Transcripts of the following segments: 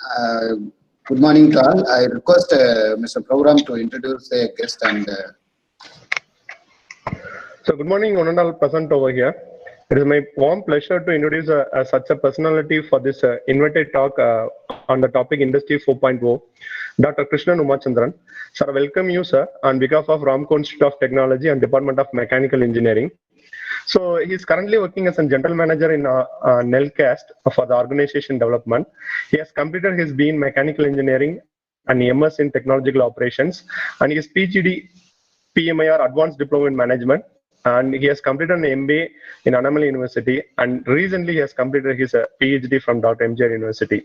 Uh, Good morning to all. I request Mr. Program to introduce the guest and So good morning, one and all present over here. It is my warm pleasure to introduce such a personality for this invited talk on the topic Industry 4.0, Dr. Krishnan Umachandran. Sir, welcome you, sir, on behalf of Ramco Institute of Technology and Department of Mechanical Engineering. So he is currently working as a general manager in Nelcast for the organization development. He has completed his B in Mechanical Engineering and MS in Technological Operations, and his PGD PMIR Advanced Diploma in Management, and he has completed an MBA in Annamalai University, and recently he has completed his PhD from Dr. MGR University.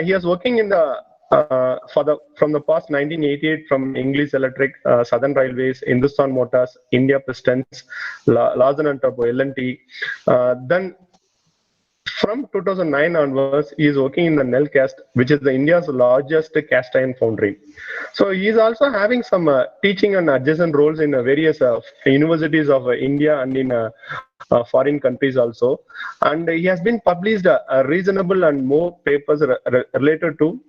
He is working in the from the past 1988 from English Electric, Southern Railways, Hindustan Motors, India Pistons, Larsen and Toubro, L&T. Then from 2009 onwards, he is working in the Nelcast, which is the India's largest cast iron foundry. So he is also having some teaching and adjacent roles in various universities of India and in foreign countries also. And he has been published a reasonable and more papers related to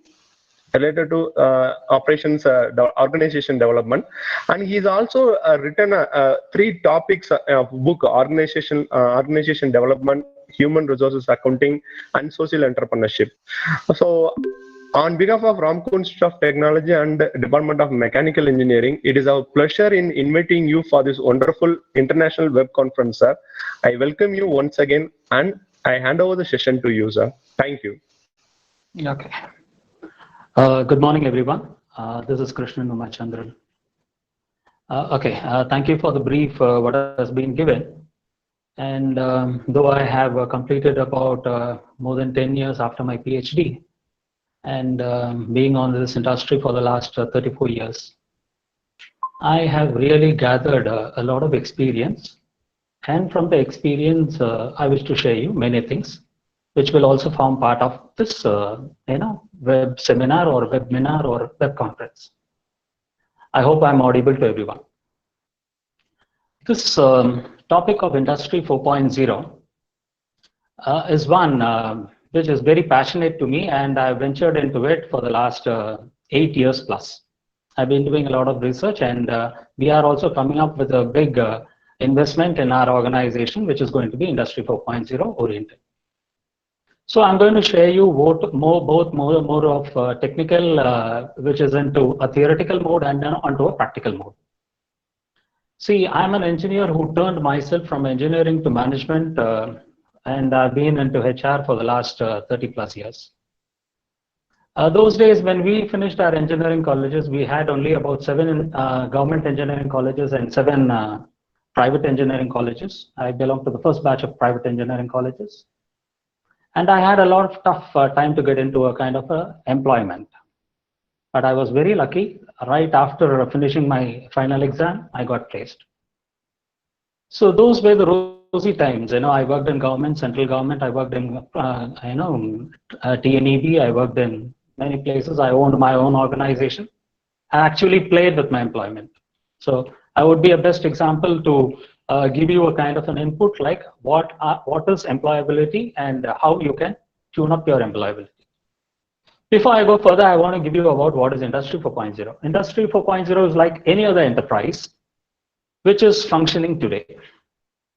operations organization development, and he's also written 3 topics of book: organization development, human resources accounting, and social entrepreneurship. So on behalf of Ramco Institute of Technology and Department of Mechanical Engineering, it is our pleasure in inviting you for this wonderful international web conference, sir. I welcome you once again, and I hand over the session to you, sir. Thank you. Okay. Good morning, everyone. This is Krishnan Umachandran. Thank you for the brief what has been given. And though I have completed about more than 10 years after my PhD, and being on this industry for the last 34 years, I have really gathered a lot of experience. And from the experience, I wish to share you many things, which will also form part of this, web seminar or webinar or web conference. I hope I'm audible to everyone. This topic of Industry 4.0 is one which is very passionate to me, and I've ventured into it for the last 8 years plus. I've been doing a lot of research, and we are also coming up with a big investment in our organization, which is going to be Industry 4.0 oriented. So I'm going to share you both more of technical, which is into a theoretical mode, and then onto a practical mode. See, I'm an engineer who turned myself from engineering to management, and I've been into HR for the last 30 plus years. Those days when we finished our engineering colleges, we had only about 7 government engineering colleges and 7 private engineering colleges. I belong to the first batch of private engineering colleges. And I had a lot of tough time to get into a kind of employment. But I was very lucky. Right after finishing my final exam, I got placed. So those were the rosy times. I worked in government, central government. I worked in, TNEB. I worked in many places. I owned my own organization. I actually played with my employment. So I would be a best example to give you a kind of an input like what is employability and how you can tune up your employability. Before I go further, I want to give you about what is Industry 4.0. Industry 4.0 is like any other enterprise which is functioning today.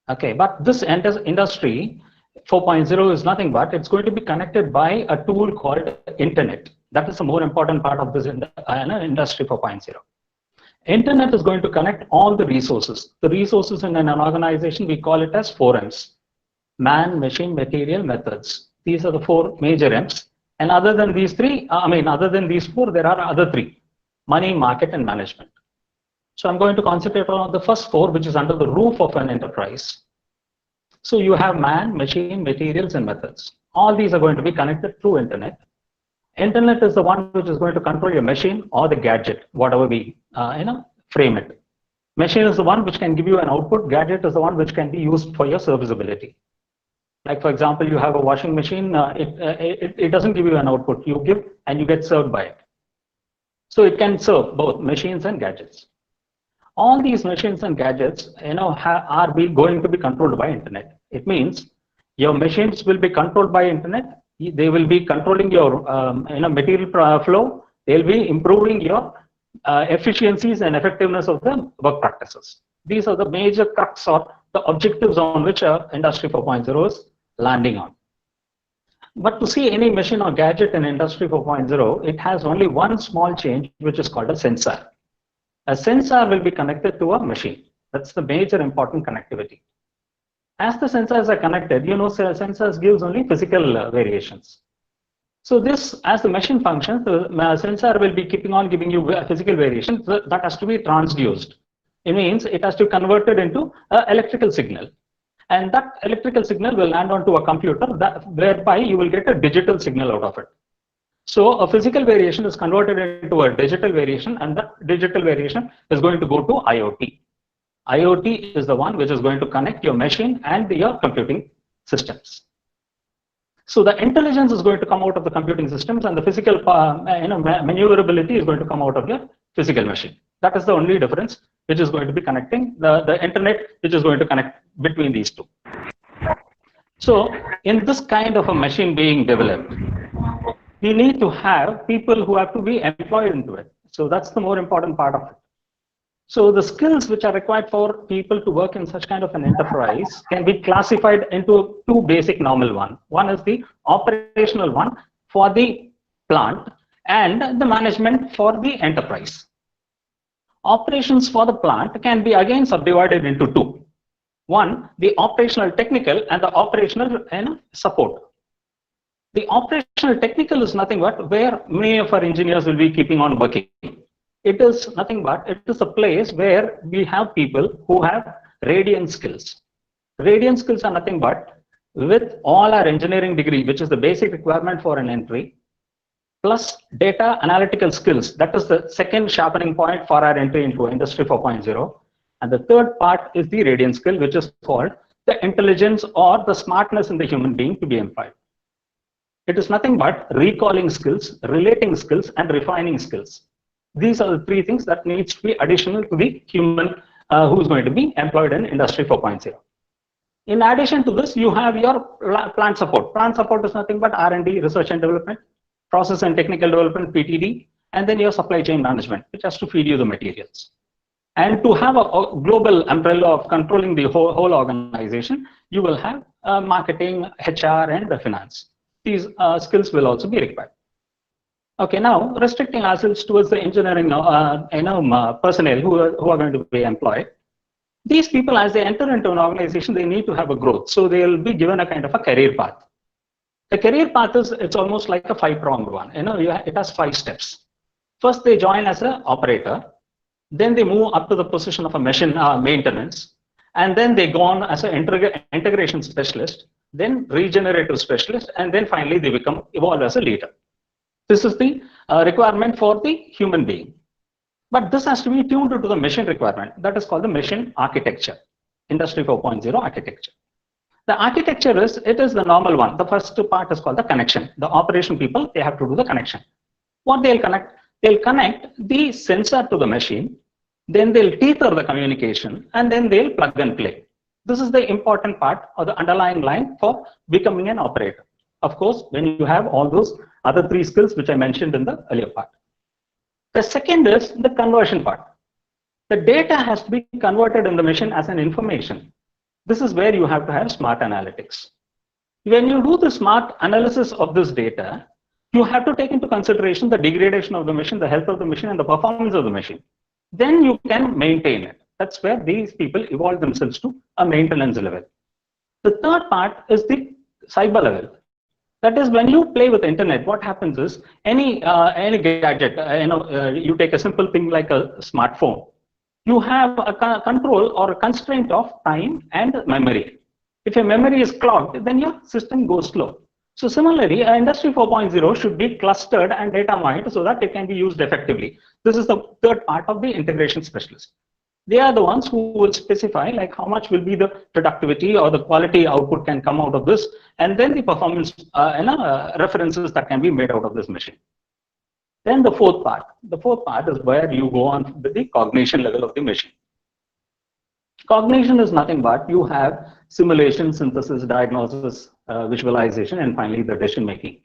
Okay, but this Industry 4.0 is nothing but it's going to be connected by a tool called Internet. That is the more important part of this Industry 4.0. Internet is going to connect all the resources. The resources in an organization, we call it as 4 M's. Man, machine, material, methods. These are the 4 major M's. And other than these 3, other than these 4, there are other 3. Money, market, and management. So I'm going to concentrate on the first 4, which is under the roof of an enterprise. So you have man, machine, materials, and methods. All these are going to be connected through Internet. Internet is the one which is going to control your machine or the gadget, whatever we frame it. Machine is the one which can give you an output. Gadget is the one which can be used for your serviceability. Like for example, you have a washing machine. It doesn't give you an output. You give and you get served by it. So it can serve both machines and gadgets. All these machines and gadgets, are going to be controlled by Internet. It means your machines will be controlled by Internet. They will be controlling your material flow. They'll be improving your efficiencies and effectiveness of the work practices. These are the major crux or the objectives on which Industry 4.0 is landing on. But to see any machine or gadget in Industry 4.0, it has only one small change, which is called a sensor. A sensor will be connected to a machine. That's the major important connectivity. As the sensors are connected, sensors gives only physical variations. So this, as the machine functions, the sensor will be keeping on giving you physical variations that has to be transduced. It means it has to be converted into an electrical signal. And that electrical signal will land onto a computer whereby you will get a digital signal out of it. So a physical variation is converted into a digital variation, and that digital variation is going to go to IoT. IoT is the one which is going to connect your machine and your computing systems. So the intelligence is going to come out of the computing systems, and the physical maneuverability is going to come out of your physical machine. That is the only difference which is going to be connecting the internet, which is going to connect between these two. So in this kind of a machine being developed, we need to have people who have to be employed into it. So that's the more important part of it. So the skills which are required for people to work in such kind of an enterprise can be classified into two basic normal ones. One is the operational one for the plant, and the management for the enterprise. Operations for the plant can be again subdivided into two. One, the operational technical, and the operational support. The operational technical is nothing but where many of our engineers will be keeping on working. It is nothing but, it is a place where we have people who have radiant skills. Radiant skills are nothing but with all our engineering degree, which is the basic requirement for an entry, plus data analytical skills. That is the second sharpening point for our entry into Industry 4.0. And the third part is the radiant skill, which is called the intelligence or the smartness in the human being to be employed. It is nothing but recalling skills, relating skills, and refining skills. These are the three things that needs to be additional to the human who is going to be employed in Industry 4.0. In addition to this, you have your plant support. Plant support is nothing but R&D, research and development, process and technical development, PTD, and then your supply chain management, which has to feed you the materials. And to have a global umbrella of controlling the whole organization, you will have marketing, HR, and finance. These skills will also be required. Okay, now restricting ourselves towards the engineering personnel who are going to be employed. These people, as they enter into an organization, they need to have a growth. So they will be given a kind of a career path. The career path is, it's almost like a 5-pronged one. It has 5 steps. First, they join as an operator. Then they move up to the position of a machine maintenance. And then they go on as an integration specialist, then regenerative specialist, and then finally they evolve as a leader. This is the requirement for the human being. But this has to be tuned to the machine requirement. That is called the machine architecture, Industry 4.0 architecture. The architecture is the normal one. The first part is called the connection. The operation people, they have to do the connection. What they'll connect? They'll connect the sensor to the machine, then they'll tether the communication, and then they'll plug and play. This is the important part or the underlying line for becoming an operator. Of course, when you have all those other 3 skills which I mentioned in the earlier part. The second is the conversion part. The data has to be converted in the machine as an information. This is where you have to have smart analytics. When you do the smart analysis of this data, you have to take into consideration the degradation of the machine, the health of the machine, and the performance of the machine. Then you can maintain it. That's where these people evolve themselves to a maintenance level. The third part is the cyber level. That is, when you play with the internet, what happens is any gadget, you take a simple thing like a smartphone, you have a control or a constraint of time and memory. If your memory is clogged, then your system goes slow. So similarly, Industry 4.0 should be clustered and data mined so that it can be used effectively. This is the third part of the integration specialist. They are the ones who will specify like how much will be the productivity or the quality output can come out of this, and then the performance references that can be made out of this machine. Then the fourth part is where you go on with the cognition level of the machine. Cognition is nothing but you have simulation, synthesis, diagnosis, visualization, and finally the decision making.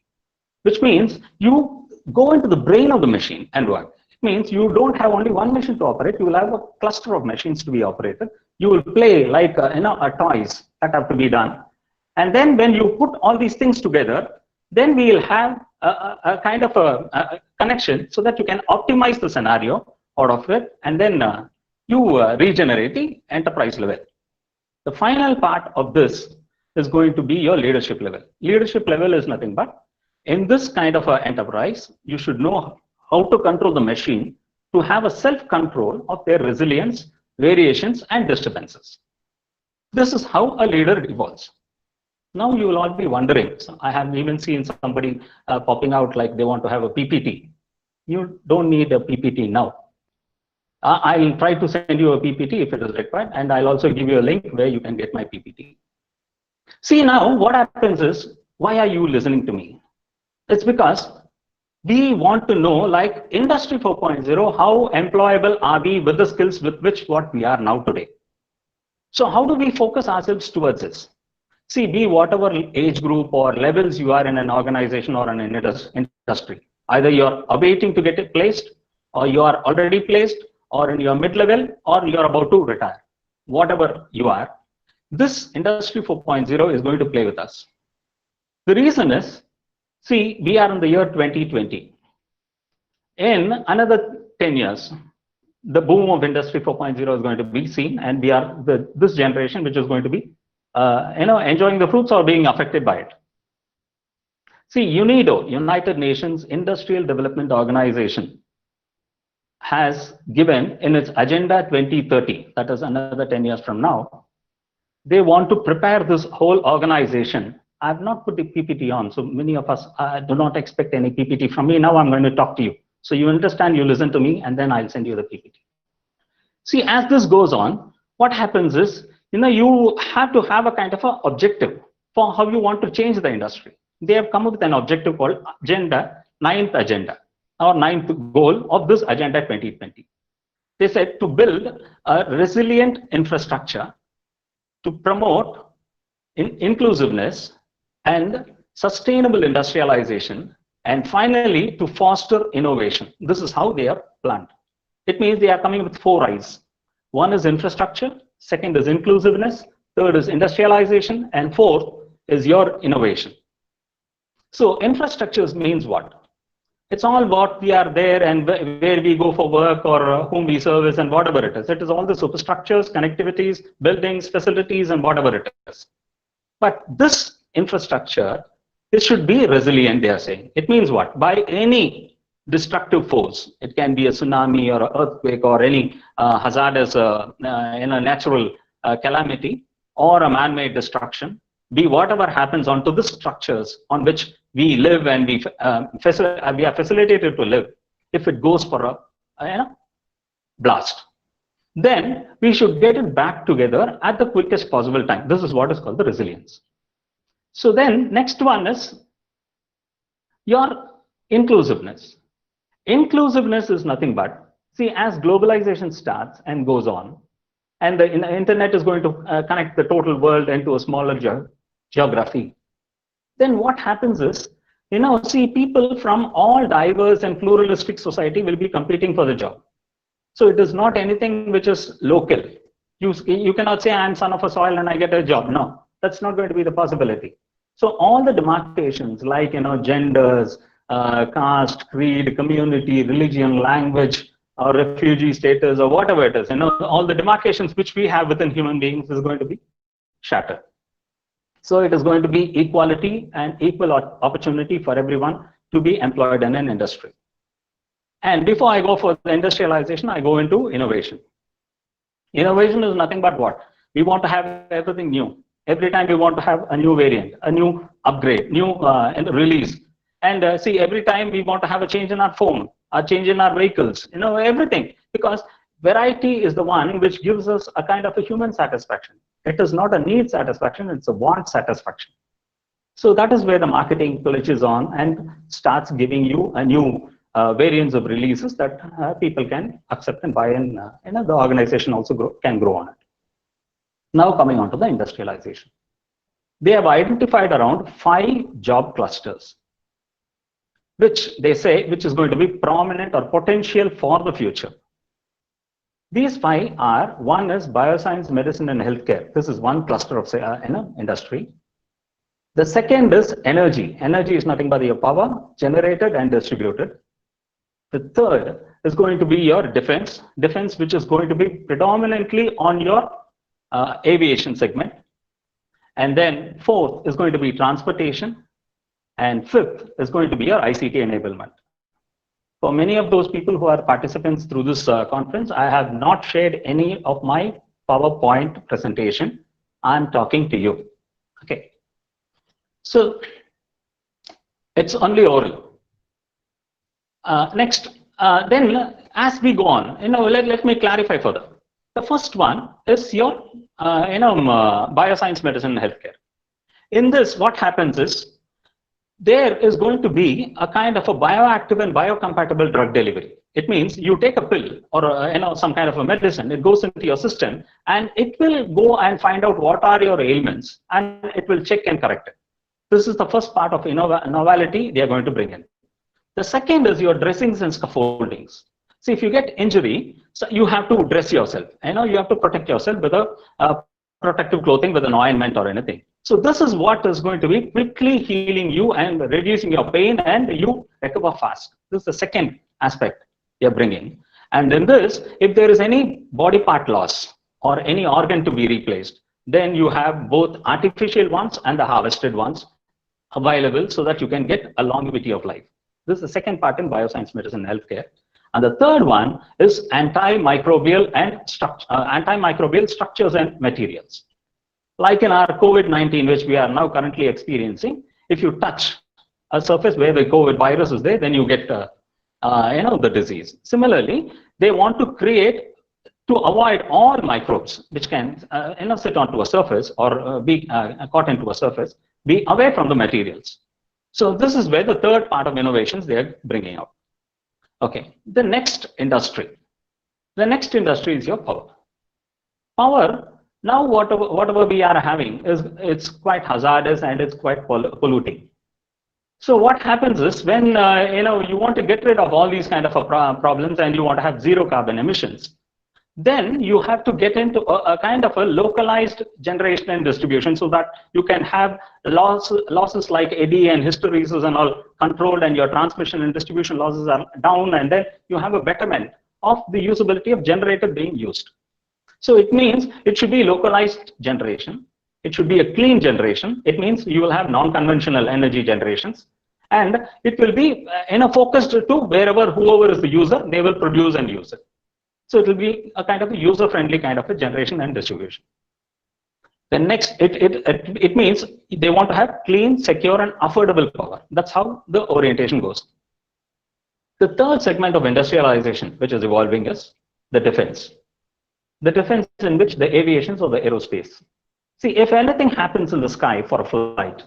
Which means you go into the brain of the machine and work. It means you don't have only one machine to operate, you will have a cluster of machines to be operated. You will play like toys that have to be done. And then when you put all these things together, then we will have a kind of a connection so that you can optimize the scenario out of it, and then you regenerate the enterprise level. The final part of this is going to be your leadership level. Leadership level is nothing but, in this kind of an enterprise, you should know how to control the machine to have a self-control of their resilience, variations, and disturbances. This is how a leader evolves. Now you will all be wondering, so I have even seen somebody popping out like they want to have a PPT. You don't need a PPT now. I'll try to send you a PPT if it is required, and I'll also give you a link where you can get my PPT. See, now what happens is, why are you listening to me? It's because we want to know, like Industry 4.0, how employable are we with the skills with which what we are now today? So how do we focus ourselves towards this? See, be whatever age group or levels you are in an organization or an industry, either you're awaiting to get it placed, or you are already placed, or in your mid-level, or you're about to retire. Whatever you are, this Industry 4.0 is going to play with us. The reason is, see, we are in the year 2020. In another 10 years, the boom of Industry 4.0 is going to be seen, and we are this generation which is going to be enjoying the fruits or being affected by it. See, UNIDO, United Nations Industrial Development Organization, has given in its Agenda 2030, that is another 10 years from now, they want to prepare this whole organization. I have not put the PPT on, so many of us do not expect any PPT from me. Now I'm going to talk to you. So you understand, you listen to me, and then I'll send you the PPT. See, as this goes on, what happens is, you have to have a kind of an objective for how you want to change the industry. They have come up with an objective called ninth agenda, or ninth goal of this Agenda 2020. They said to build a resilient infrastructure to promote inclusiveness and sustainable industrialization, and finally to foster innovation. This is how they are planned. It means they are coming with 4 I's. One is infrastructure, second is inclusiveness, third is industrialization, and fourth is your innovation. So infrastructure means what? It's all what we are there and where we go for work, or whom we service, and whatever it is. It is all the superstructures, connectivities, buildings, facilities, and whatever it is. But this infrastructure, it should be resilient, they are saying. It means what? By any destructive force, it can be a tsunami or an earthquake or any hazardous natural calamity, or a man-made destruction, be whatever happens onto the structures on which we live and we are facilitated to live. If it goes for a blast, then we should get it back together at the quickest possible time. This is what is called the resilience. So then next one is your inclusiveness. Inclusiveness is nothing but, see, as globalization starts and goes on, and the internet is going to connect the total world into a smaller geography, then what happens is, see, people from all diverse and pluralistic society will be competing for the job. So it is not anything which is local. You cannot say, I'm son of a soil and I get a job. No, that's not going to be the possibility. So all the demarcations like, genders, caste, creed, community, religion, language, or refugee status, or whatever it is, all the demarcations which we have within human beings is going to be shattered. So it is going to be equality and equal opportunity for everyone to be employed in an industry. And before I go for the industrialization, I go into innovation. Innovation is nothing but what? We want to have everything new. Every time we want to have a new variant, a new upgrade, new release. And see, every time we want to have a change in our phone, a change in our vehicles, everything. Because variety is the one which gives us a kind of a human satisfaction. It is not a need satisfaction, it's a want satisfaction. So that is where the marketing glitches on and starts giving you a new variants of releases that people can accept and buy, and the organization also can grow on it. Now coming on to the industrialization. They have identified around 5 job clusters, which they say, which is going to be prominent or potential for the future. These 5 are, one is bioscience, medicine, and healthcare. This is one cluster of industry. The second is energy. Energy is nothing but your power generated and distributed. The third is going to be your defense, which is going to be predominantly on your aviation segment. And then fourth is going to be transportation. And fifth is going to be your ICT enablement. For many of those people who are participants through this conference, I have not shared any of my PowerPoint presentation. I'm talking to you. Okay. So it's only oral. Next, then as we go on, let me clarify further. The first one is your, bioscience, medicine, and healthcare. In this, what happens is, there is going to be a kind of a bioactive and biocompatible drug delivery. It means you take a pill or some kind of a medicine, it goes into your system and it will go and find out what are your ailments and it will check and correct it. This is the first part of novelty they are going to bring in. The second is your dressings and scaffoldings. See, if you get injury, so you have to dress yourself. You have to protect yourself with a protective clothing, with an ointment or anything. So this is what is going to be quickly healing you and reducing your pain, and you recover fast. This is the second aspect you're bringing. And in this, if there is any body part loss or any organ to be replaced, then you have both artificial ones and the harvested ones available so that you can get a longevity of life. This is the second part in bioscience, medicine, and healthcare. And the third one is antimicrobial structures and materials. Like in our COVID-19, which we are now currently experiencing, if you touch a surface where the COVID virus is there, then you get the disease. Similarly, they want to create, to avoid all microbes which can sit onto a surface or be caught into a surface, be away from the materials. So this is where the third part of innovations they are bringing out. Okay, the next industry. The next industry is your power. Power. Now, whatever we are having it's quite hazardous and it's quite polluting. So what happens is when you want to get rid of all these kind of problems and you want to have zero carbon emissions, then you have to get into a kind of a localized generation and distribution so that you can have losses like eddy and hysteresis and all controlled, and your transmission and distribution losses are down, and then you have a betterment of the usability of generator being used. So it means it should be localized generation. It should be a clean generation. It means you will have non-conventional energy generations, and it will be focused to wherever whoever is the user, they will produce and use it. So it will be a kind of a user-friendly kind of a generation and distribution. The next, it means they want to have clean, secure, and affordable power. That's how the orientation goes. The third segment of industrialization, which is evolving, is the defense. The defense in which the aviations or the aerospace. See, if anything happens in the sky for a flight,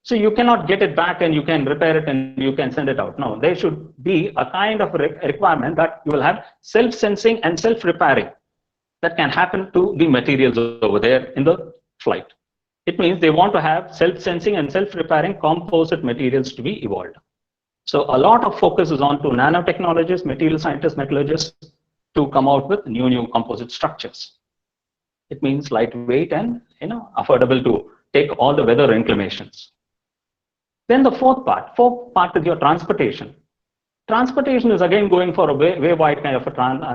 so you cannot get it back and you can repair it and you can send it out. No, there should be a kind of requirement that you will have self-sensing and self-repairing that can happen to the materials over there in the flight. It means they want to have self-sensing and self-repairing composite materials to be evolved. So a lot of focus is on to nanotechnologists, material scientists, metallurgists to come out with new composite structures. It means lightweight and affordable to take all the weather inclinations. Then the fourth part is your transportation. Transportation is again going for a wave-wide kind of a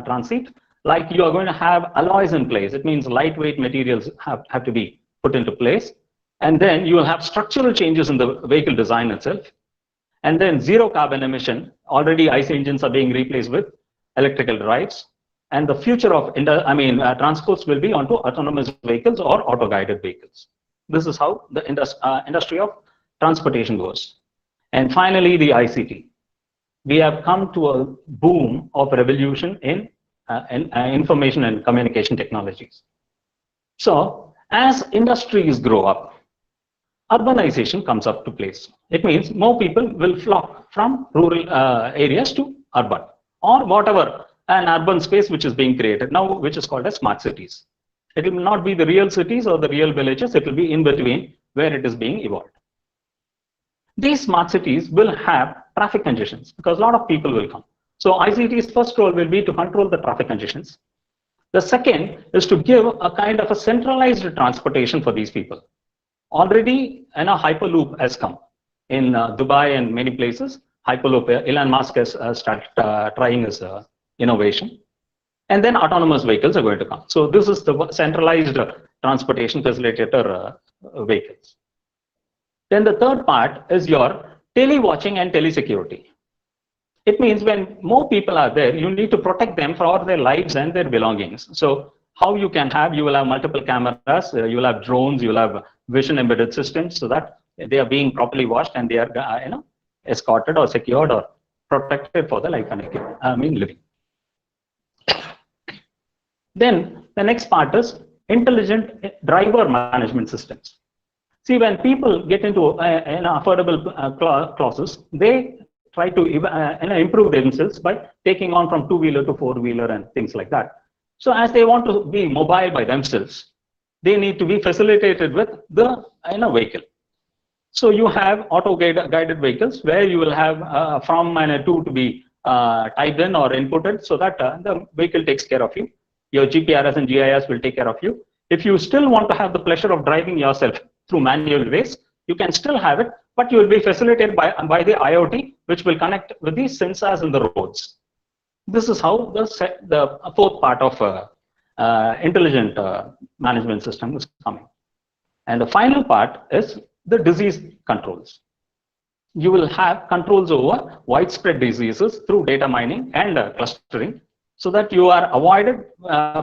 transit. Like you are going to have alloys in place. It means lightweight materials have to be put into place. And then you will have structural changes in the vehicle design itself. And then zero carbon emission. Already ICE engines are being replaced with electrical drives. And the future of transports will be onto autonomous vehicles or auto-guided vehicles. This is how the industry of transportation goes. And finally, the ICT. We have come to a boom of revolution in information and communication technologies. So as industries grow up, urbanization comes up to place. It means more people will flock from rural areas to urban, or whatever an urban space which is being created now, which is called as smart cities. It will not be the real cities or the real villages. It will be in between where it is being evolved. These smart cities will have traffic congestions because a lot of people will come. So ICT's first role will be to control the traffic congestions. The second is to give a kind of a centralized transportation for these people. Already, Hyperloop has come in Dubai and many places. Hyperloop, Elon Musk has started trying his innovation. And then autonomous vehicles are going to come. So this is the centralized transportation facilitator vehicles. Then the third part is your tele-watching and tele-security. It means when more people are there, you need to protect them for their lives and their belongings. So how you can have, you will have multiple cameras, you will have drones, you will have vision embedded systems so that they are being properly watched and they are escorted or secured or protected for the life and living. Then the next part is intelligent driver management systems. See, when people get into affordable clauses, they try to improve themselves by taking on from two-wheeler to four-wheeler and things like that. So as they want to be mobile by themselves, they need to be facilitated with the vehicle. So you have auto-guided vehicles where you will have from to be typed in or inputted so that the vehicle takes care of you. Your GPRS and GIS will take care of you. If you still want to have the pleasure of driving yourself through manual ways, you can still have it, but you will be facilitated by the IoT, which will connect with these sensors in the roads. This is how the fourth part of intelligent management system is coming. And the final part is the disease controls. You will have controls over widespread diseases through data mining and clustering, so that you are avoided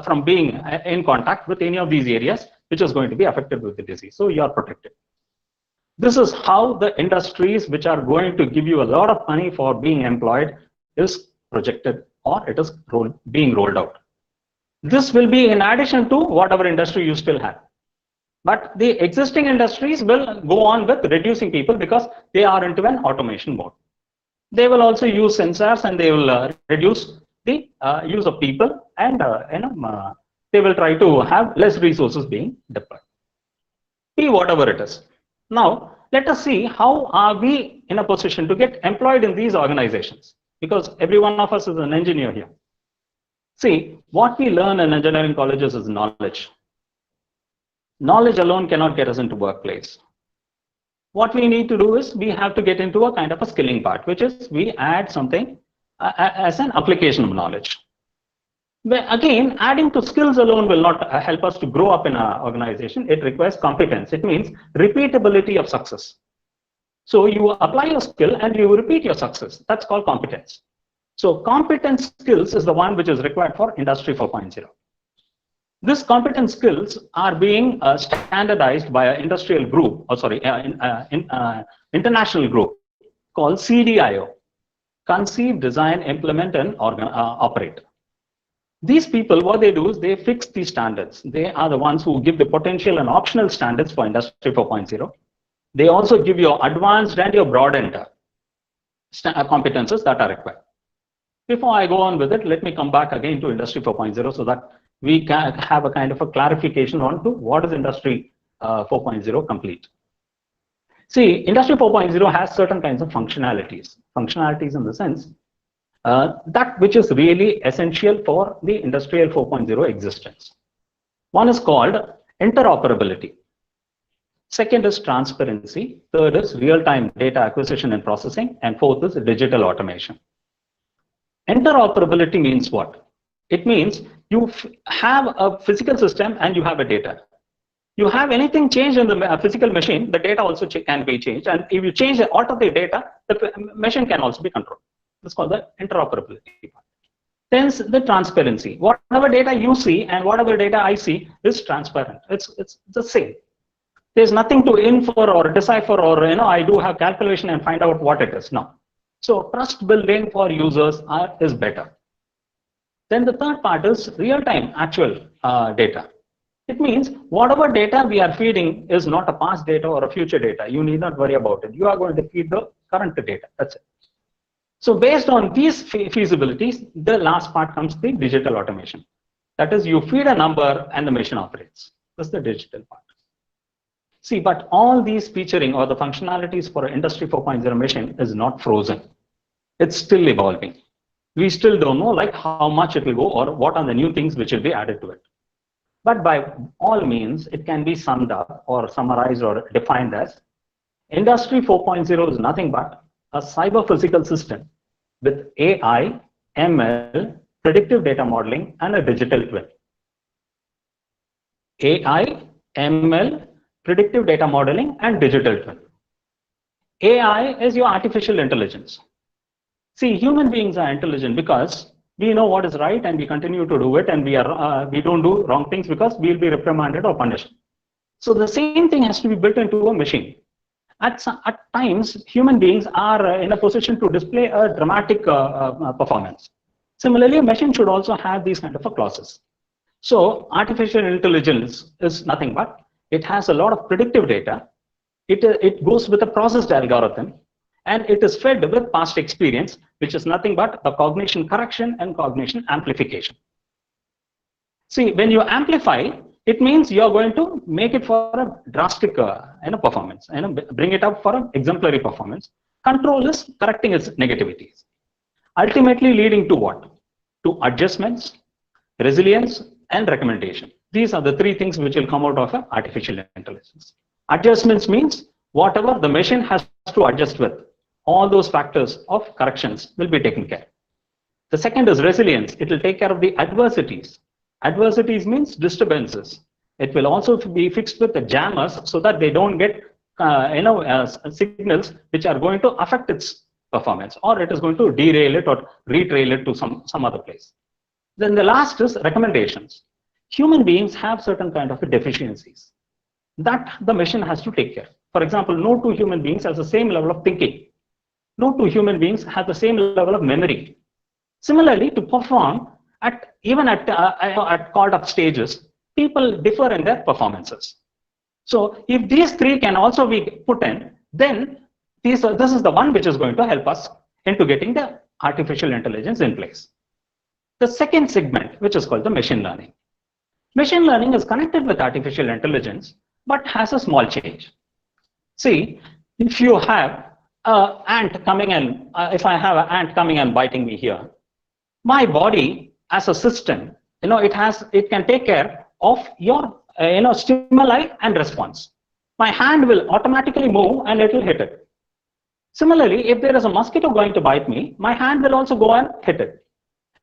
from being in contact with any of these areas which is going to be affected with the disease. So you are protected. This is how the industries which are going to give you a lot of money for being employed is projected, or it is being rolled out. This will be in addition to whatever industry you still have. But the existing industries will go on with reducing people because they are into an automation mode. They will also use sensors and they will reduce the use of people, and they will try to have less resources being deployed. Be whatever it is. Now, let us see how are we in a position to get employed in these organizations, because every one of us is an engineer here. See, what we learn in engineering colleges is knowledge. Knowledge alone cannot get us into workplace. What we need to do is we have to get into a kind of a skilling part, which is we add something as an application of knowledge. But again, adding to skills alone will not help us to grow up in our organization. It requires competence. It means repeatability of success. So you apply your skill and you repeat your success. That's called competence. So competence skills is the one which is required for Industry 4.0. These competence skills are being standardized by an industrial group, international group called CDIO. Conceive, design, implement, and operate. These people, what they do is they fix these standards. They are the ones who give the potential and optional standards for Industry 4.0. They also give your advanced and your broadened competences that are required. Before I go on with it, let me come back again to Industry 4.0 so that we can have a kind of a clarification on to what is Industry 4.0 complete. See, Industry 4.0 has certain kinds of functionalities. Functionalities in the sense that which is really essential for the Industrial 4.0 existence. One is called interoperability. Second is transparency. Third is real-time data acquisition and processing. And fourth is digital automation. Interoperability means what? It means you have a physical system and you have a data. You have anything changed in the physical machine, the data also can be changed. And if you change the alter the data, the machine can also be controlled. That's called the interoperability part. Then the transparency. Whatever data you see and whatever data I see is transparent. It's the same. There's nothing to infer or decipher or I do have calculation and find out what it is. No. So trust building for users is better. Then the third part is real-time actual data. It means whatever data we are feeding is not a past data or a future data. You need not worry about it. You are going to feed the current data. That's it. So based on these feasibilities, the last part comes the digital automation. That is, you feed a number and the machine operates. That's the digital part. See, but all these featuring or the functionalities for an Industry 4.0 machine is not frozen. It's still evolving. We still don't know like how much it will go or what are the new things which will be added to it. But by all means, it can be summed up or summarized or defined as Industry 4.0 is nothing but a cyber physical system with AI, ML, predictive data modeling, and a digital twin. AI, ML, predictive data modeling, and digital twin. AI is your artificial intelligence. See, human beings are intelligent because we know what is right and we continue to do it, and we don't do wrong things because we'll be reprimanded or punished. So the same thing has to be built into a machine. At times, human beings are in a position to display a dramatic performance. Similarly, a machine should also have these kind of clauses. So artificial intelligence is nothing but it has a lot of predictive data. It goes with a processed algorithm, and it is fed with past experience, which is nothing but a cognition correction and cognition amplification. See, when you amplify, it means you're going to make it for a drastic performance, bring it up for an exemplary performance. Control is correcting its negativities, ultimately leading to what? To adjustments, resilience, and recommendation. These are the three things which will come out of artificial intelligence. Adjustments means whatever the machine has to adjust with, all those factors of corrections will be taken care. The second is resilience. It will take care of the adversities. Adversities means disturbances. It will also be fixed with the jammers so that they don't get signals which are going to affect its performance, or it is going to derail it or retrail it to some other place. Then the last is recommendations. Human beings have certain kind of deficiencies that the machine has to take care. For example, no two human beings has the same level of thinking. No two human beings have the same level of memory. Similarly, to perform even at called up stages, people differ in their performances. So if these three can also be put in, then this is the one which is going to help us into getting the artificial intelligence in place. The second segment, which is called the machine learning. Machine learning is connected with artificial intelligence, but has a small change. See, if you have an ant coming in, if I have an ant coming and biting me here, my body as a system, it can take care of your stimuli and response. My hand will automatically move and it will hit it. Similarly, if there is a mosquito going to bite me, my hand will also go and hit it.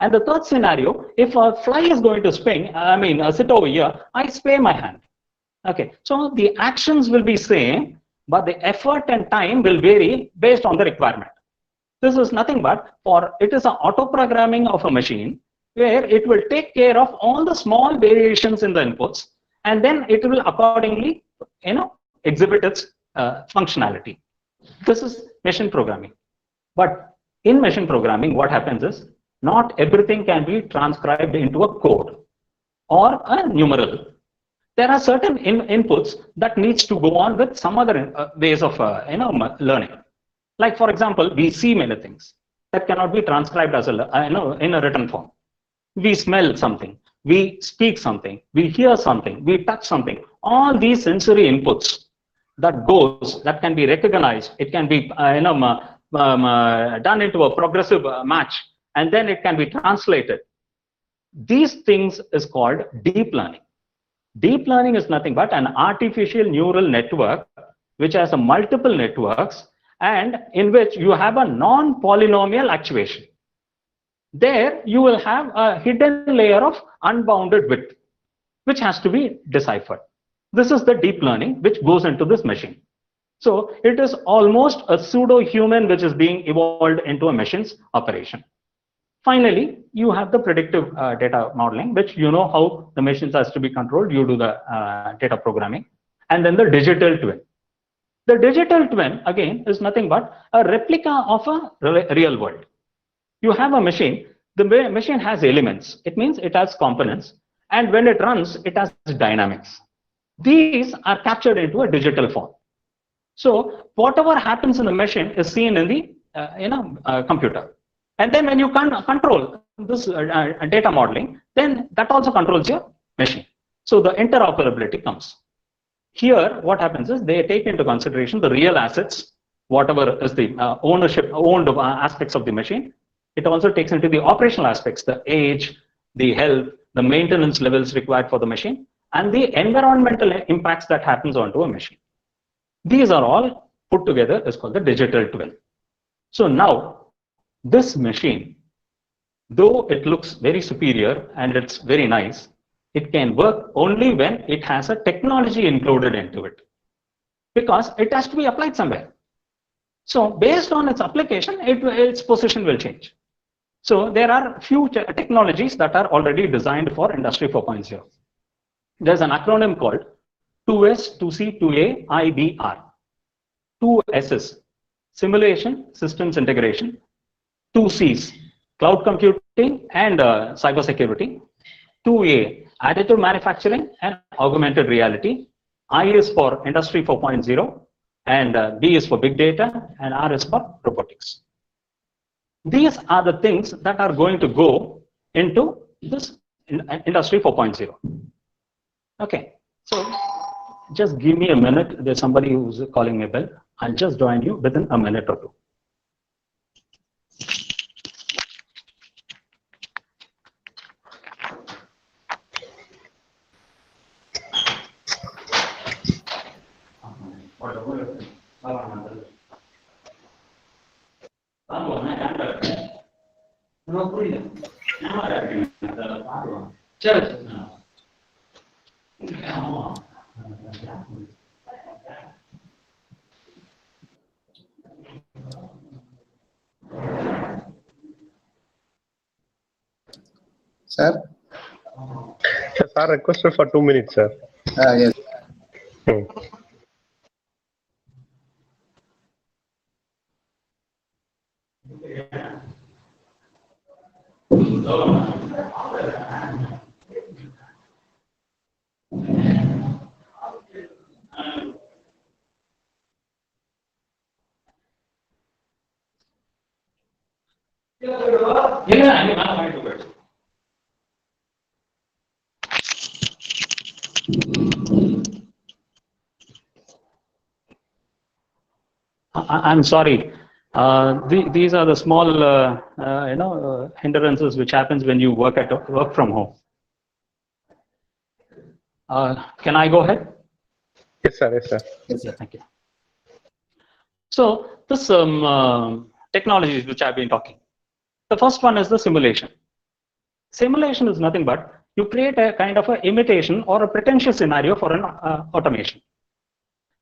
And the third scenario, if a fly is going to sit over here, I spray my hand. Okay, so the actions will be same, but the effort and time will vary based on the requirement. This is nothing but it is an auto programming of a machine where it will take care of all the small variations in the inputs, and then it will accordingly, exhibit its functionality. This is machine programming. But in machine programming, what happens is not everything can be transcribed into a code or a numeral. There are certain inputs that needs to go on with some other ways of learning. Like, for example, we see many things that cannot be transcribed as in a written form. We smell something, we speak something, we hear something, we touch something. All these sensory inputs that can be recognized, it can be done into a progressive match, and then it can be translated. These things is called deep learning. Deep learning is nothing but an artificial neural network which has multiple networks and in which you have a non-polynomial actuation. There you will have a hidden layer of unbounded width which has to be deciphered. This is the deep learning which goes into this machine. So it is almost a pseudo-human which is being evolved into a machine's operation. Finally, you have the predictive data modeling, which how the machines has to be controlled. You do the data programming. And then the digital twin. The digital twin, again, is nothing but a replica of a real world. You have a machine. The machine has elements. It means it has components. And when it runs, it has dynamics. These are captured into a digital form. So whatever happens in the machine is seen in the computer. And then when you control, this data modeling, then that also controls your machine. So the interoperability comes. Here, what happens is they take into consideration the real assets, whatever is the owned aspects of the machine. It also takes into the operational aspects, the age, the health, the maintenance levels required for the machine, and the environmental impacts that happens onto a machine. These are all put together is called the digital twin. So now this machine, though it looks very superior and it's very nice, it can work only when it has a technology included into it, because it has to be applied somewhere. So based on its application, its position will change. So there are few technologies that are already designed for Industry 4.0. There's an acronym called 2S, 2C, 2A, IBR. 2S's, simulation, systems integration. 2C's, cloud computing and cybersecurity. 2A, additive manufacturing and augmented reality. I is for Industry 4.0, and B is for big data, and R is for robotics. These are the things that are going to go into this Industry 4.0. Okay, so just give me a minute. There's somebody who's calling me a bell. I'll just join you within a minute or two. Sir? Yes, sir, requested for 2 minutes, sir. Yes. I'm sorry. These are the small, hindrances which happens when you work from home. Can I go ahead? Yes, sir. Yes, sir. Yes, sir. Yeah, thank you. So this technologies which I've been talking. The first one is the simulation. Simulation is nothing but you create a kind of an imitation or a pretentious scenario for an automation.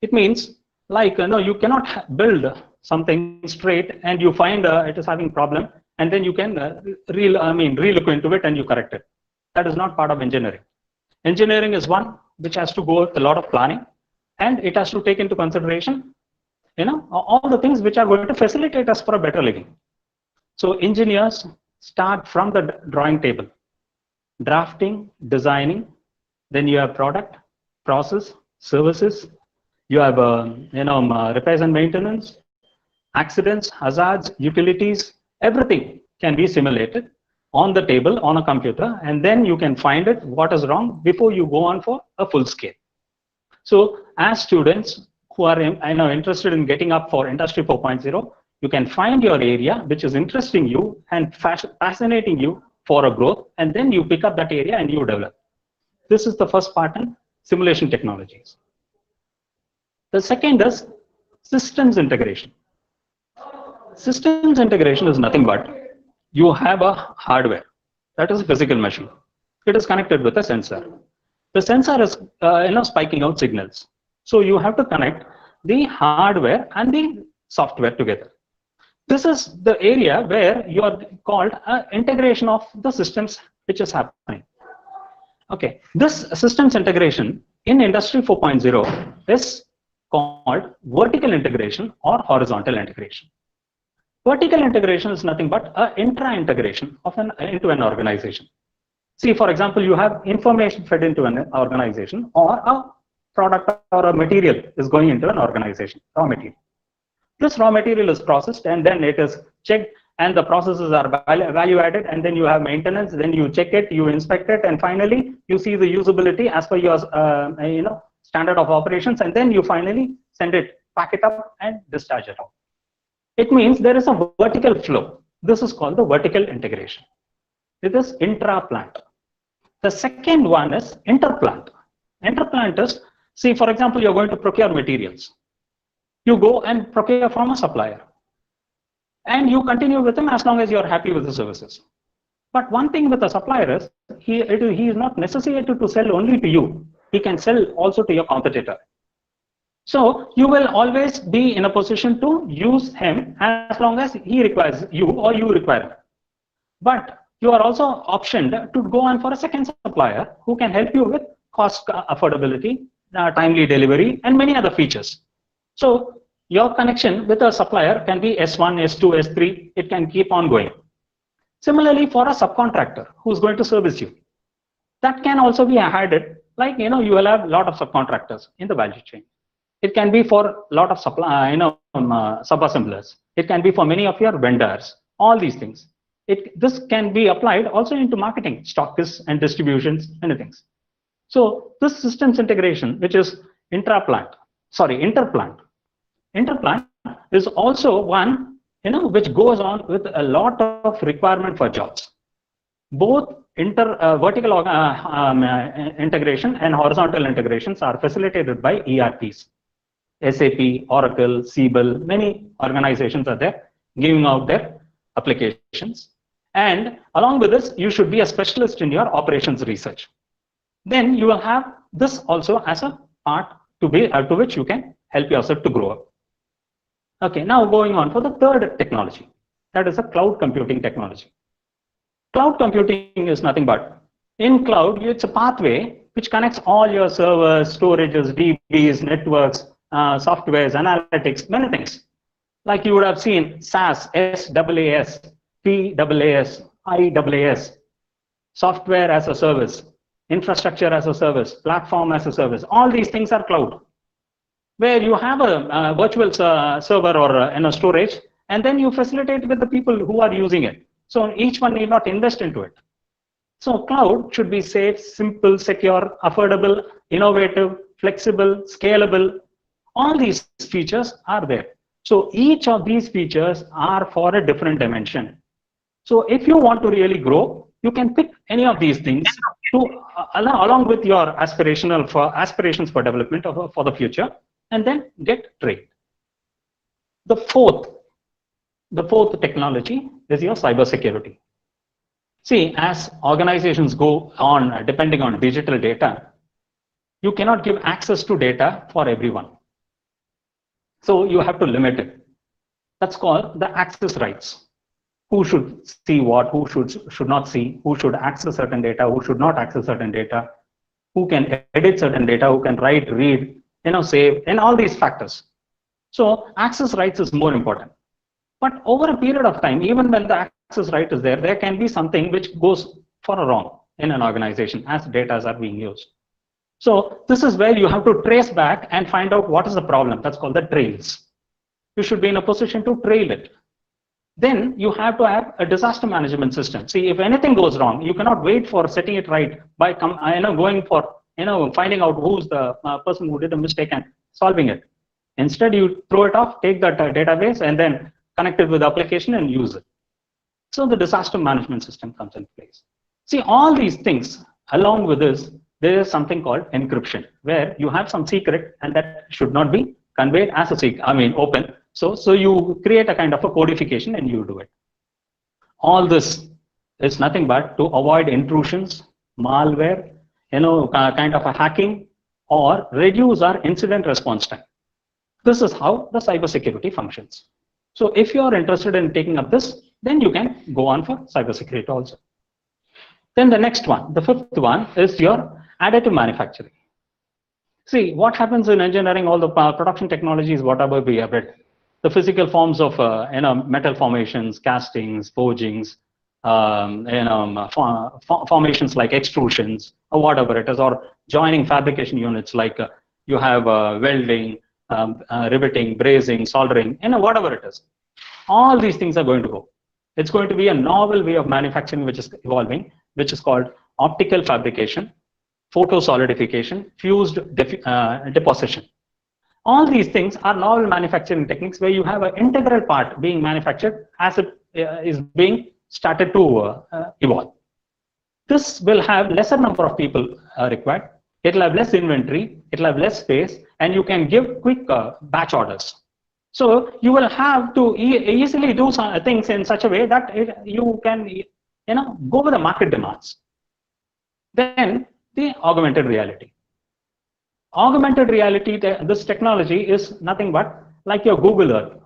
It means like you cannot build something straight and you find it is having problem and then you can re-look into it and you correct it. That is not part of engineering. Engineering is one which has to go with a lot of planning, and it has to take into consideration all the things which are going to facilitate us for a better living. So engineers start from the drawing table, drafting, designing, then you have product, process, services, you have repairs and maintenance, accidents, hazards, utilities, everything can be simulated on the table on a computer, and then you can find it what is wrong before you go on for a full scale. So as students who are interested in getting up for Industry 4.0, you can find your area which is interesting you and fascinating you for a growth, and then you pick up that area and you develop. This is the first part in simulation technologies. The second is systems integration. Systems integration is nothing but you have a hardware, that is a physical machine. It is connected with a sensor. The sensor is spiking out signals. So you have to connect the hardware and the software together. This is the area where you are called integration of the systems which is happening. Okay, this systems integration in Industry 4.0 is called vertical integration or horizontal integration. Vertical integration is nothing but an intra-integration of into an organization. See, for example, you have information fed into an organization, or a product or a material is going into an organization, raw material. This raw material is processed and then it is checked and the processes are value added, and then you have maintenance, then you check it, you inspect it, and finally you see the usability as per your standard of operations, and then you finally send it, pack it up, and discharge it out. It means there is a vertical flow. This is called the vertical integration. It is intra-plant. The second one is interplant. Interplant is, see, for example, you're going to procure materials. You go and procure from a supplier, and you continue with him as long as you're happy with the services. But one thing with a supplier is, he is not necessitated to sell only to you. He can sell also to your competitor. So you will always be in a position to use him as long as he requires you or you require him. But you are also optioned to go on for a second supplier who can help you with cost affordability, timely delivery, and many other features. So your connection with a supplier can be S1, S2, S3. It can keep on going. Similarly, for a subcontractor who's going to service you, that can also be added. Like, you will have a lot of subcontractors in the value chain. It can be for a lot of sub-assemblers. It can be for many of your vendors. All these things. This can be applied also into marketing, stockists and distributions, many things. So this systems integration, which is interplant, is also one, which goes on with a lot of requirement for jobs. Both vertical integration and horizontal integrations are facilitated by ERPs. SAP, Oracle, Siebel, many organizations are there giving out their applications. And along with this, you should be a specialist in your operations research. Then you will have this also as a part to which you can help yourself to grow up. Okay, now going on for the third technology, that is a cloud computing technology. Cloud computing is nothing but, in cloud, it's a pathway which connects all your servers, storages, DBs, networks, softwares, analytics, many things. Like you would have seen SaaS, SaaS, PaaS, IaaS, software as a service, infrastructure as a service, platform as a service. All these things are cloud, where you have a virtual server or a storage, and then you facilitate with the people who are using it. So each one need not invest into it. So cloud should be safe, simple, secure, affordable, innovative, flexible, scalable. All these features are there. So each of these features are for a different dimension. So if you want to really grow, you can pick any of these things to along with your aspirations for development for the future, and then get trained. The fourth technology is your cybersecurity. See, as organizations go on depending on digital data, you cannot give access to data for everyone. So you have to limit it. That's called the access rights. Who should see what, who should not see, who should access certain data, who should not access certain data, who can edit certain data, who can write, read, save, and all these factors. So access rights is more important. But over a period of time, even when the access right is there, there can be something which goes for a wrong in an organization as data are being used. So this is where you have to trace back and find out what is the problem. That's called the trails. You should be in a position to trail it. Then you have to have a disaster management system. See, if anything goes wrong, you cannot wait for setting it right by going for finding out who's the person who did a mistake and solving it. Instead, you throw it off, take that database, and then connect it with the application and use it. So the disaster management system comes in place. See, all these things, along with this, there is something called encryption, where you have some secret and that should not be conveyed as a secret, open. So you create a kind of a codification and you do it. All this is nothing but to avoid intrusions, malware, kind of a hacking, or reduce our incident response time. This is how the cybersecurity functions. So if you are interested in taking up this, then you can go on for cybersecurity also. Then the next one, the fifth one, is your additive manufacturing. See, what happens in engineering, all the production technologies, whatever we have read, the physical forms of metal formations, castings, forgings, formations like extrusions, or whatever it is, or joining fabrication units like you have welding, riveting, brazing, soldering, whatever it is. All these things are going to go. It's going to be a novel way of manufacturing which is evolving, which is called optical fabrication, photo solidification, fused deposition. All these things are novel manufacturing techniques where you have an integral part being manufactured as it is being started to evolve. This will have lesser number of people required. It will have less inventory, it will have less space, and you can give quick batch orders. So you will have to easily do some things in such a way that you can, go with the market demands. Then the augmented reality. Augmented reality, this technology is nothing but like your Google Earth.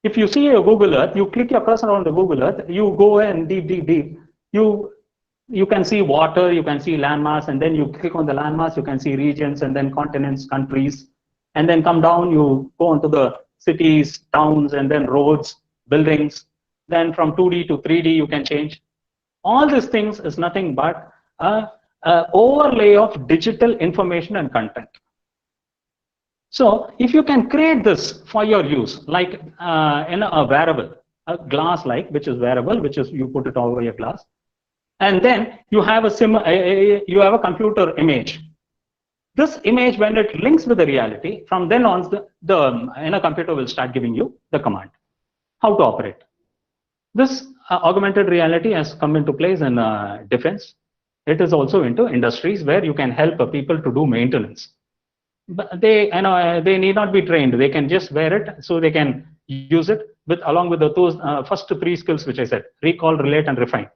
If you see your Google Earth, you click your cursor on the Google Earth, you go in deep. You can see water, you can see landmass, and then you click on the landmass, you can see regions, and then continents, countries, and then come down, you go onto the cities, towns, and then roads, buildings. Then from 2D to 3D, you can change. All these things is nothing but an overlay of digital information and content. So if you can create this for your use, like in a wearable, a glass-like, which is wearable, which is you put it over your glass, and then you have a computer image. This image, when it links with the reality, from then on, the computer will start giving you the command how to operate. This augmented reality has come into place in defense. It is also into industries where you can help people to do maintenance. But they need not be trained. They can just wear it, so they can use it along with those first three skills which I said: recall, relate, and refine.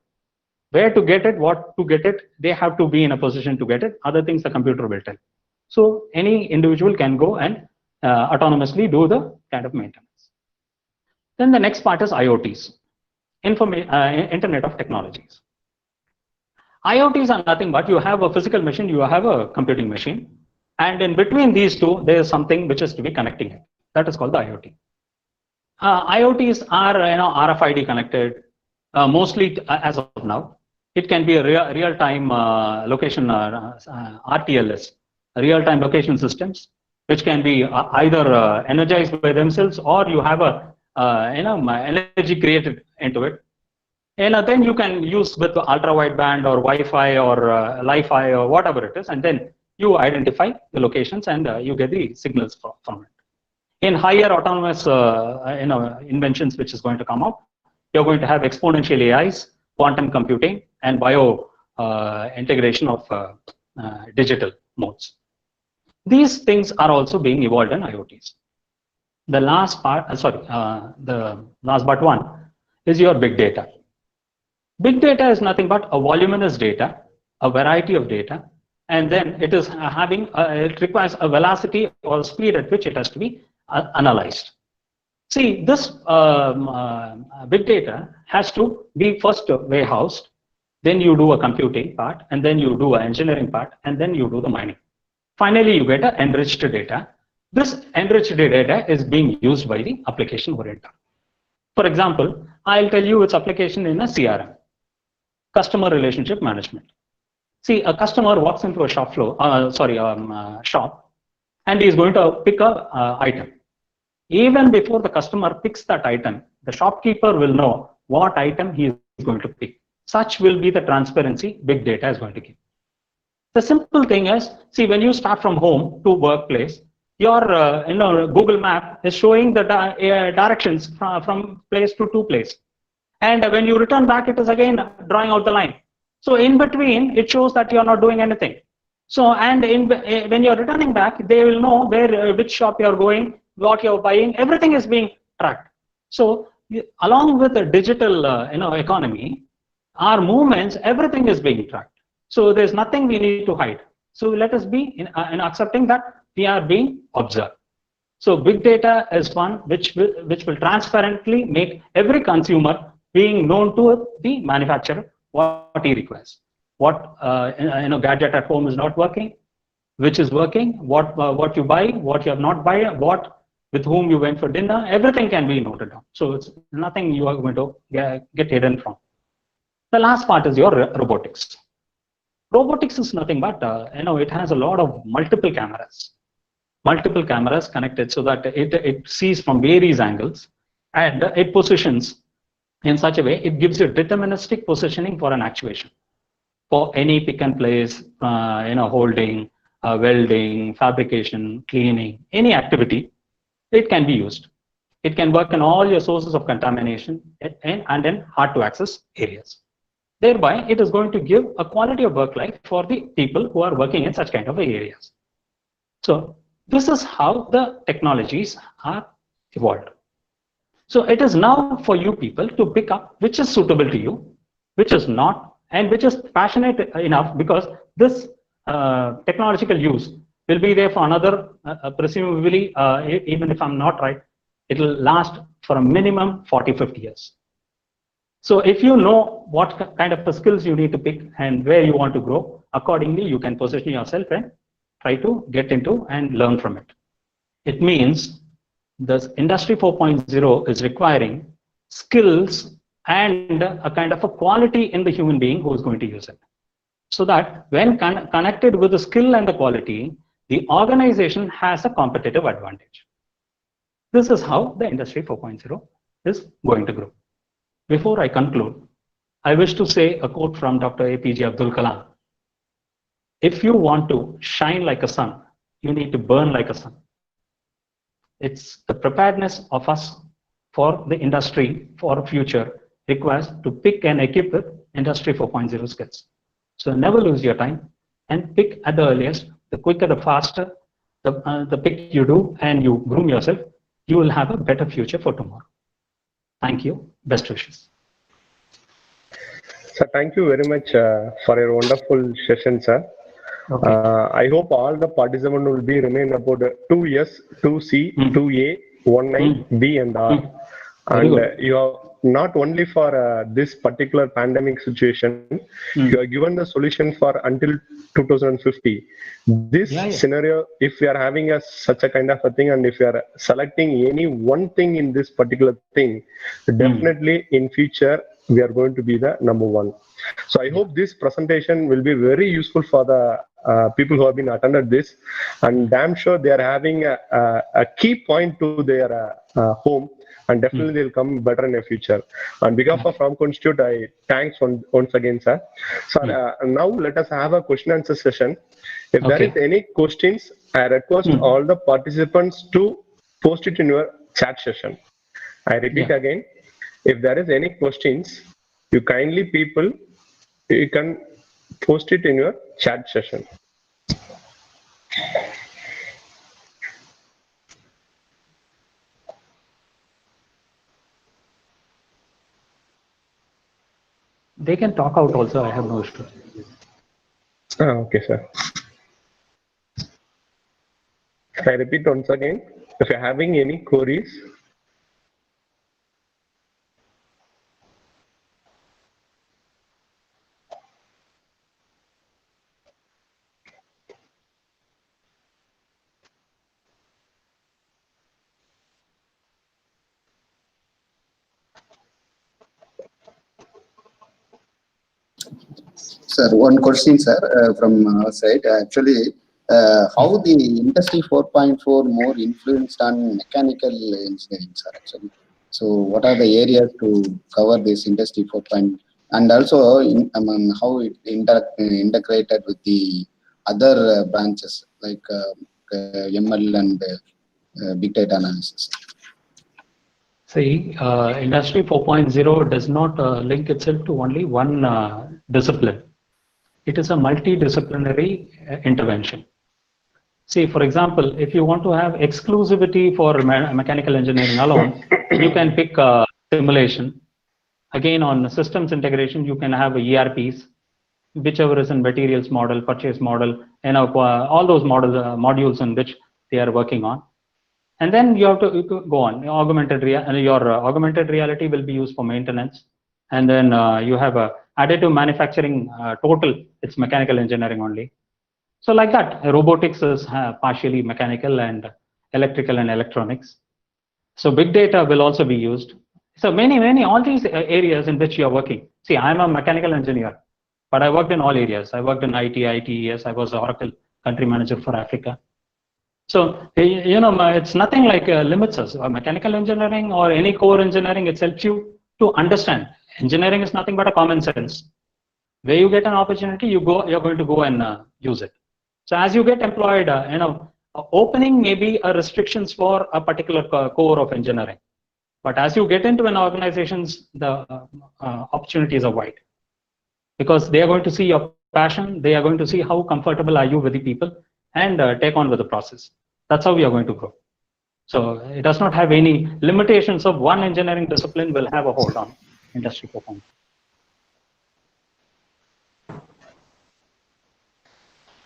Where to get it, what to get it, they have to be in a position to get it. Other things the computer will tell. So any individual can go and autonomously do the kind of maintenance. Then the next part is IoTs, Internet of Technologies. IoTs are nothing but you have a physical machine, you have a computing machine, and in between these two, there is something which is to be connecting it. That is called the IoT. IoTs are RFID connected, mostly as of now. It can be a real-time location, RTLS, real-time location systems, which can be either energized by themselves, or you have a energy created into it. And then you can use with ultra-wideband or Wi-Fi or Li-Fi or whatever it is, and then you identify the locations and you get the signals from it. In higher autonomous inventions which is going to come up, you're going to have exponential AIs, quantum computing, and bio integration of digital modes. These things are also being evolved in IoTs. The last part, the last but one is your big data. Big data is nothing but a voluminous data, a variety of data, and then it is it requires a velocity or speed at which it has to be analyzed. See, this big data has to be first warehoused, then you do a computing part, and then you do an engineering part, and then you do the mining. Finally, you get an enriched data. This enriched data is being used by the application oriented. For example, I'll tell you its application in a CRM, customer relationship management. See, a customer walks into a shop shop, and he is going to pick a item. Even before the customer picks that item, the shopkeeper will know what item he is going to pick. Such will be the transparency big data is going to give. The simple thing is, see, when you start from home to workplace, your Google map is showing the directions from place to place. And when you return back, it is again drawing out the line. So in between, it shows that you are not doing anything. So, and when you're returning back, they will know which shop you're going, what you're buying, everything is being tracked. So along with the digital economy, our movements, everything is being tracked. So there's nothing we need to hide. So let us be in accepting that we are being observed. So big data is one which will transparently make every consumer being known to the manufacturer what he requires. What gadget at home is not working, which is working, what you buy, what you have not buy, with whom you went for dinner, everything can be noted down. So it's nothing you are going to get hidden from. The last part is your robotics. Robotics is nothing but it has a lot of multiple cameras connected so that it sees from various angles, and it positions in such a way, it gives you deterministic positioning for an actuation. For any pick and place, holding, welding, fabrication, cleaning, any activity, it can be used. It can work in all your sources of contamination and in hard to access areas. Thereby, it is going to give a quality of work life for the people who are working in such kind of areas. So this is how the technologies are evolved. So it is now for you people to pick up which is suitable to you, which is not, and which is passionate enough, because this technological use will be there for another, presumably, even if I'm not right, it will last for a minimum 40-50 years. So if you know what kind of skills you need to pick and where you want to grow, accordingly, you can position yourself and try to get into and learn from it. It means the Industry 4.0 is requiring skills and a kind of a quality in the human being who is going to use it. So that when connected with the skill and the quality, the organization has a competitive advantage. This is how the Industry 4.0 is going to grow. Before I conclude, I wish to say a quote from Dr. APJ Abdul Kalam. If you want to shine like a sun, you need to burn like a sun. It's the preparedness of us for the industry for future requires to pick and equip with Industry 4.0 skills. So never lose your time and pick at the earliest. The quicker, the faster the pick you do and you groom yourself, you will have a better future for tomorrow. Thank you. Best wishes. Sir, thank you very much for your wonderful session, sir. Okay. I hope all the participants will be remain about 2S, 2C, 2A, 1I, B and R. And you have not only for this particular pandemic situation, you are given the solution for until 2050. This scenario, if we are having such a kind of a thing, and if we are selecting any one thing in this particular thing, definitely in future, we are going to be the number one. So I hope this presentation will be very useful for the people who have been attended this, and damn sure they are having a key point to their home, and definitely they'll come better in the future. On behalf of Ramco Institute, I thanks once again, sir. So now let us have a question answer session. If there is any questions, I request all the participants to post it in your chat session. I repeat again, if there is any questions, you kindly people, you can post it in your chat session. They can talk out also, I have no issue. Okay, sir. I repeat once again, if you're having any queries, Sir, one question, sir, from our side. Actually, how the Industry 4.4 more influenced on mechanical engineering, sir, actually? So what are the areas to cover this Industry 4.0? And also, how it integrated with the other branches like ML and big data analysis? See, Industry 4.0 does not link itself to only one discipline. It is a multidisciplinary intervention. See, for example, if you want to have exclusivity for mechanical engineering alone, you can pick simulation. Again, on systems integration, you can have ERPs, whichever is in materials model, purchase model, all those modules in which they are working on. And then you have to go on. Your augmented reality will be used for maintenance. And then you have a additive manufacturing total, it's mechanical engineering only. So like that, robotics is partially mechanical and electrical and electronics. So big data will also be used. So many, all these areas in which you are working. See, I'm a mechanical engineer, but I worked in all areas. I worked in IT, ITES. I was the Oracle country manager for Africa. So, it's nothing like limits us. Mechanical engineering or any core engineering, it helps you to understand. Engineering is nothing but a common sense. Where you get an opportunity, you're going to go and use it. So as you get employed, opening may be a restrictions for a particular core of engineering. But as you get into an organizations, the opportunities are wide, because they are going to see your passion. They are going to see how comfortable are you with the people, and take on with the process. That's how we are going to grow. So it does not have any limitations of one engineering discipline will have a hold on Industry 4.0.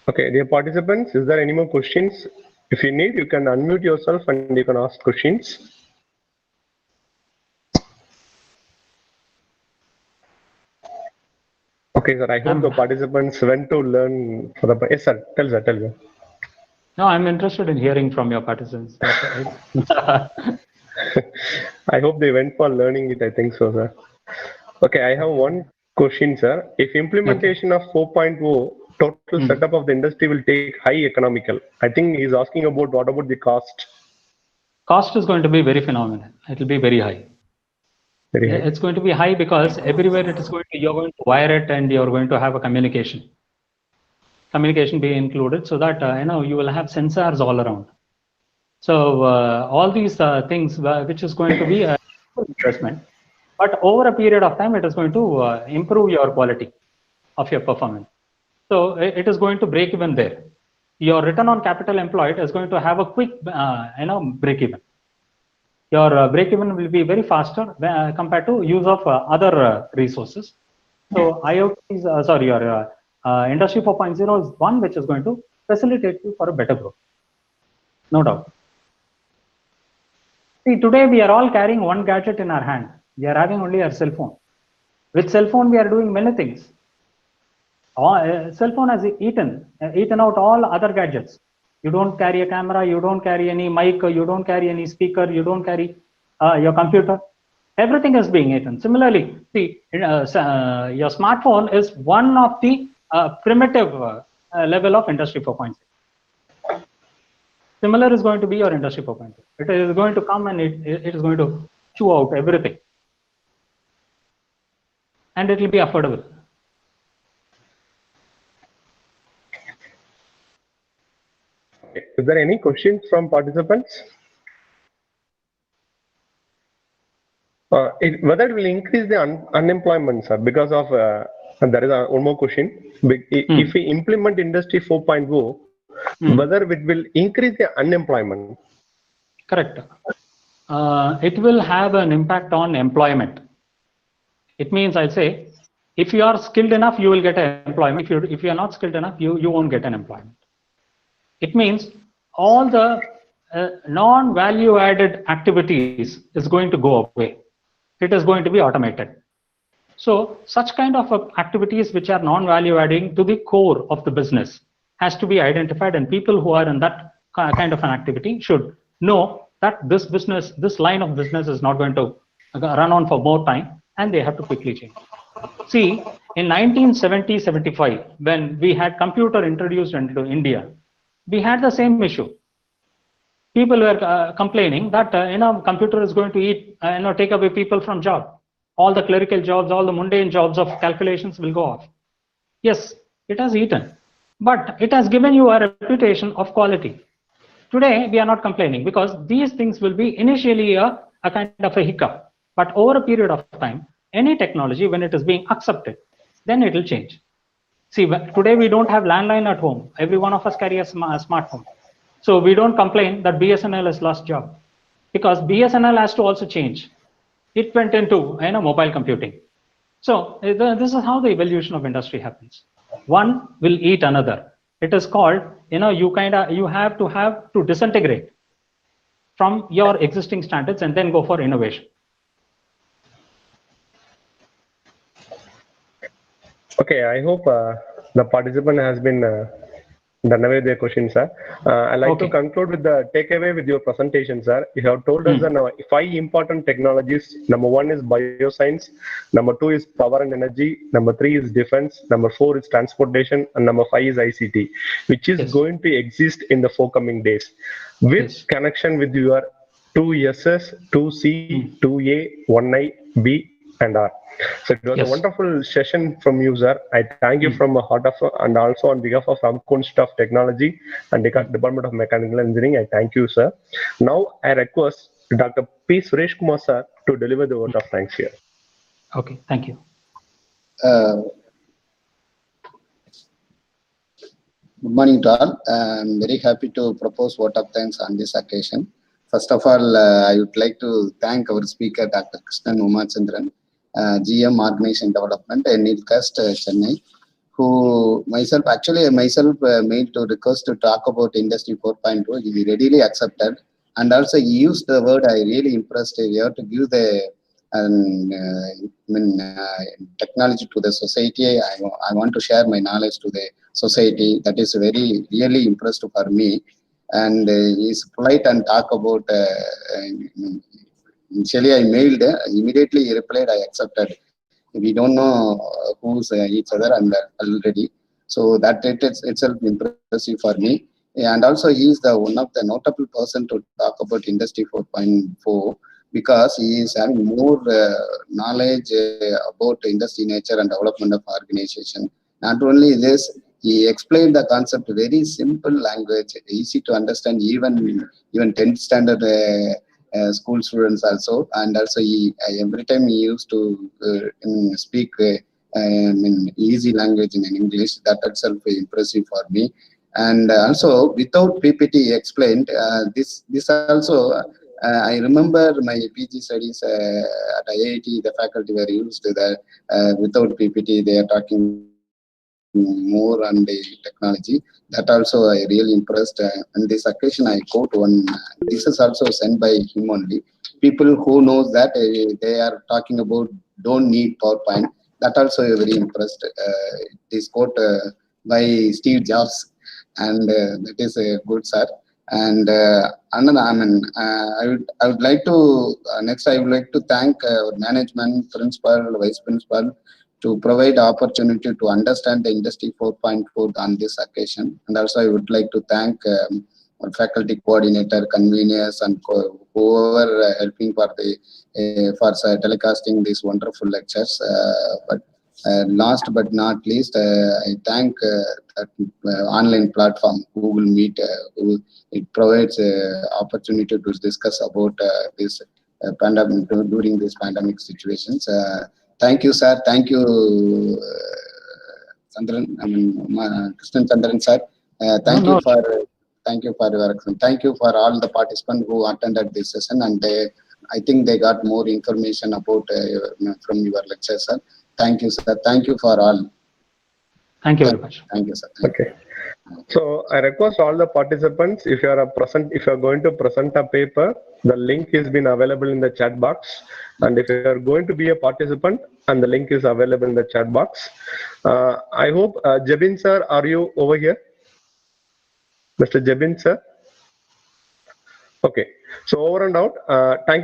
Okay, dear participants, is there any more questions? If you need, you can unmute yourself and you can ask questions. Okay, sir, I hope the participants went to learn for the... Yes, sir, tell me. No, I'm interested in hearing from your participants. I hope they went for learning it, I think so, sir. Okay, I have one question, sir. If implementation of 4.0 total setup of the industry will take high economical, I think he's asking about what about the cost? Cost is going to be very phenomenal. It will be very high. Very high. It's going to be high because everywhere it is going to, you're going to wire it and you're going to have a communication be included, so that you will have sensors all around. So all these things which is going to be a investment, but over a period of time it is going to improve your quality of your performance. So it is going to break even there. Your return on capital employed is going to have a quick break even. Your break even will be very faster compared to use of other resources. So IoT is your Industry 4.0 is one which is going to facilitate you for a better growth, no doubt. See, today we are all carrying one gadget in our hand. We are having only our cell phone. With cell phone, we are doing many things. Cell phone has eaten out all other gadgets. You don't carry a camera, you don't carry any mic, you don't carry any speaker, you don't carry your computer. Everything is being eaten. Similarly, see, your smartphone is one of the primitive level of Industry 4.0. Similar is going to be your Industry 4.0. It is going to come and it is going to chew out everything. And it will be affordable. Is there any questions from participants? Whether it will increase the unemployment, sir, because of there is one more question. If we implement Industry 4.0, whether it will increase the unemployment? Correct. It will have an impact on employment. It means, I'll say, if you are skilled enough, you will get an employment. If you are not skilled enough, you won't get an employment. It means all the non-value added activities is going to go away. It is going to be automated. So such kind of activities which are non-value adding to the core of the business has to be identified, and people who are in that kind of an activity should know that this line of business is not going to run on for more time, and they have to quickly change. See, in 1970-75, when we had computer introduced into India, we had the same issue. People were complaining that computer is going to eat, take away people from job. All the clerical jobs, all the mundane jobs of calculations will go off. Yes, it has eaten, but it has given you a reputation of quality. Today, we are not complaining because these things will be initially a kind of a hiccup, but over a period of time, any technology, when it is being accepted, then it will change. See, today we don't have landline at home. Every one of us carry a smartphone. So we don't complain that BSNL has lost job, because BSNL has to also change. It went into mobile computing. So this is how the evolution of industry happens. One will eat another. It is called, you have to disintegrate from your existing standards and then go for innovation. Okay, I hope the participant has been done away with their questions, sir. I'd like to conclude with the takeaway with your presentation, sir. You have told us that 5 important technologies. Number 1 is bioscience. Number 2 is power and energy. Number 3 is defense. Number 4 is transportation. And number 5 is ICT, which is going to exist in the forthcoming days. With connection with your 2 S's, 2 C, 2 A, 1 I, B, and R. So it was Yes. a wonderful session from you, sir. I thank you from the heart of, and also on behalf of Ramkunst of Technology and the Department of Mechanical Engineering. I thank you, sir. Now I request Dr. P. Suresh Kumar, sir, to deliver the vote of thanks here. Okay, thank you. Good morning to all. I'm very happy to propose vote of thanks on this occasion. First of all, I would like to thank our speaker, Dr. Krishnan Umachandran, GM Organization Development and Nilcast, Chennai, who myself mailed to request to talk about Industry 4.0. He readily accepted, and also he used the word I really impressed. We have to give the technology to the society. I want to share my knowledge to the society. That is really impressed for me. And he's polite and talk about. Initially, I mailed. Immediately, he replied. I accepted. We don't know who's each other and already. So that itself impressive for me. And also, he is the one of the notable person to talk about Industry 4.4 because he is having more knowledge about industry nature and development of organization. Not only this, he explained the concept very simple language, easy to understand, even 10th standard school students also. And also, every time he used to speak in easy language in English. That itself is impressive for me. And also, without PPT, he explained this also. I remember my PG studies at IIT, the faculty were used to that without PPT, they are talking more on the technology. That also I really impressed. On this occasion, I quote one. This is also sent by him only. People who knows that they are talking about don't need PowerPoint. That also very impressed. This quote by Steve Jobs, and that is a good sir. And I would like to next. I would like to thank management, principal, vice principal, to provide opportunity to understand the Industry 4.4 on this occasion. And also, I would like to thank our faculty coordinator, conveners, and whoever helping for the for telecasting these wonderful lectures. But last but not least, I thank that online platform Google Meet. It provides opportunity to discuss about this pandemic during these pandemic situations. Thank you, sir. Thank you, Chandran. Krishnan Chandran, sir. Thank you for your excellence. Thank you for all the participants who attended this session, and I think they got more information about from your lecture, sir. Thank you, sir. Thank you for all. Thank you very much. Thank you, sir. Okay. So I request all the participants, if you are going to present a paper, the link has been available in the chat box. And if you are going to be a participant, and the link is available in the chat box. I hope, Jabin sir, are you over here? Mr. Jabin sir? Okay. So over and out. Thank you.